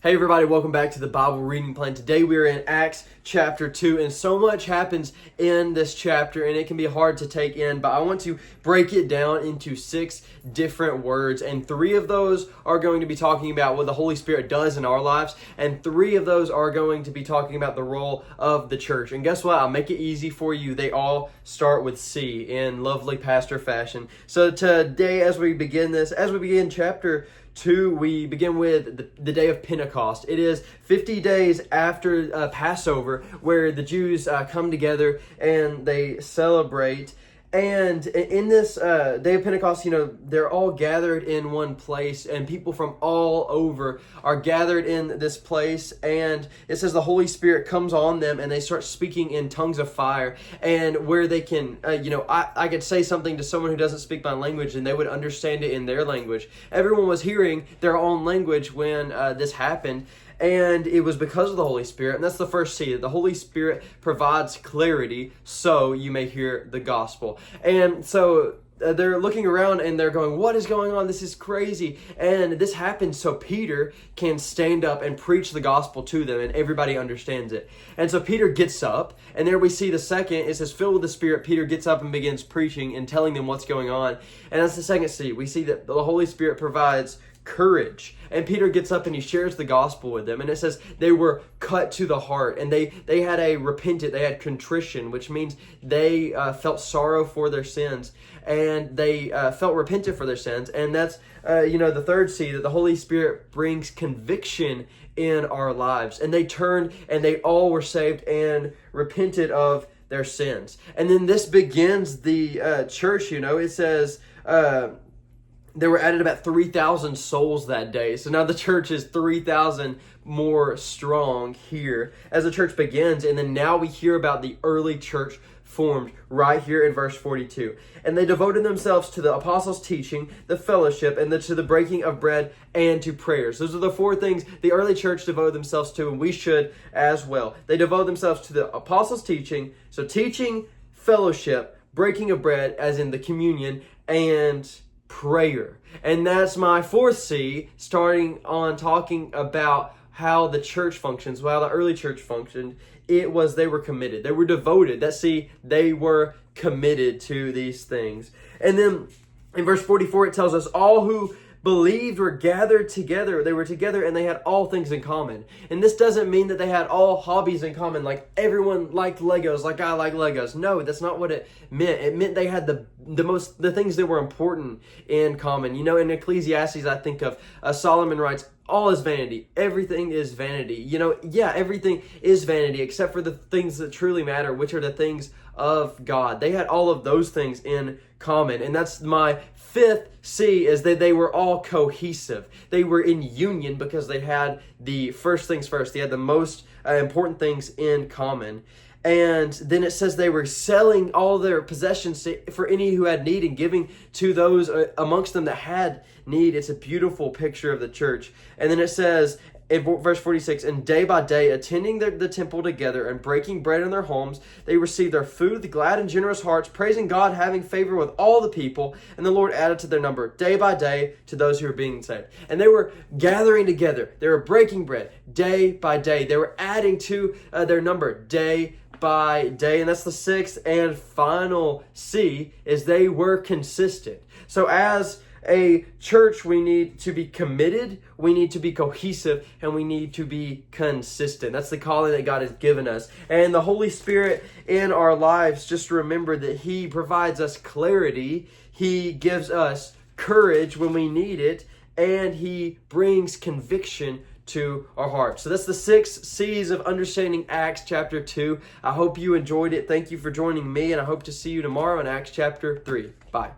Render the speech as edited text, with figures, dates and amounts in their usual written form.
Hey everybody, welcome back to the Bible reading plan. Today we are in Acts chapter 2, and so much happens in this chapter and it can be hard to take in, but I want to break it down into 6 different words, and 3 of those are going to be talking about what the Holy Spirit does in our lives, and 3 of those are going to be talking about the role of the church. And guess what? I'll make it easy for you. They all start with C in lovely pastor fashion. So today as we begin chapter 2, we begin with the day of Pentecost. It is 50 days after Passover, where the Jews come together and they celebrate. And in this day of Pentecost, they're all gathered in one place, and people from all over are gathered in this place. And it says the Holy Spirit comes on them, and they start speaking in tongues of fire. And where they can, I could say something to someone who doesn't speak my language, and they would understand it in their language. Everyone was hearing their own language when this happened. And it was because of the Holy Spirit. And that's the first C, that the Holy Spirit provides clarity so you may hear the gospel. And so they're looking around and they're going, what is going on? This is crazy. And this happens so Peter can stand up and preach the gospel to them, and everybody understands it. And so Peter gets up, and there we see the second, it says, filled with the Spirit, Peter gets up and begins preaching and telling them what's going on. And that's the second C. We see that the Holy Spirit provides courage, and Peter gets up and he shares the gospel with them, and it says they were cut to the heart, and they had contrition, which means they felt sorrow for their sins, and they felt repentant for their sins. And that's the third C, that the Holy Spirit brings conviction in our lives, and they turned and they all were saved and repented of their sins. And then this begins the church. It says there were added about 3,000 souls that day. So now the church is 3,000 more strong here as the church begins. And then now we hear about the early church formed right here in verse 42. And they devoted themselves to the apostles' teaching, the fellowship, and to the breaking of bread and to prayers. Those are the 4 things the early church devoted themselves to, and we should as well. They devote themselves to the apostles' teaching, so teaching, fellowship, breaking of bread, as in the communion, and prayer. And that's my 4th C, starting on talking about how the church functions, how the early church functioned. It was they were committed. They were devoted. They were committed to these things. And then in verse 44, it tells us all who believed were gathered together. They were together and they had all things in common. And this doesn't mean that they had all hobbies in common, like everyone liked Legos, like I like Legos. No, that's not what it meant. It meant they had the things that were important in common. In Ecclesiastes, I think of Solomon writes, all is vanity. Everything is vanity. Everything is vanity except for the things that truly matter, which are the things of God. They had all of those things in common. And that's my 5th C, is that they were all cohesive. They were in union because they had the first things first. They had the most important things in common. And then it says they were selling all their possessions for any who had need and giving to those amongst them that had need. It's a beautiful picture of the church. And then it says in verse 46, and day by day, attending the temple together and breaking bread in their homes, they received their food with glad and generous hearts, praising God, having favor with all the people. And the Lord added to their number day by day to those who were being saved. And they were gathering together. They were breaking bread day by day. They were adding to their number day by day. And that's the 6th and final C, is they were consistent. So as a church, we need to be committed, we need to be cohesive, and we need to be consistent. That's the calling that God has given us. And the Holy Spirit in our lives, just remember that He provides us clarity, He gives us courage when we need it, and He brings conviction to our hearts. So that's the 6 C's of understanding Acts chapter 2. I hope you enjoyed it. Thank you for joining me, and I hope to see you tomorrow in Acts chapter 3. Bye.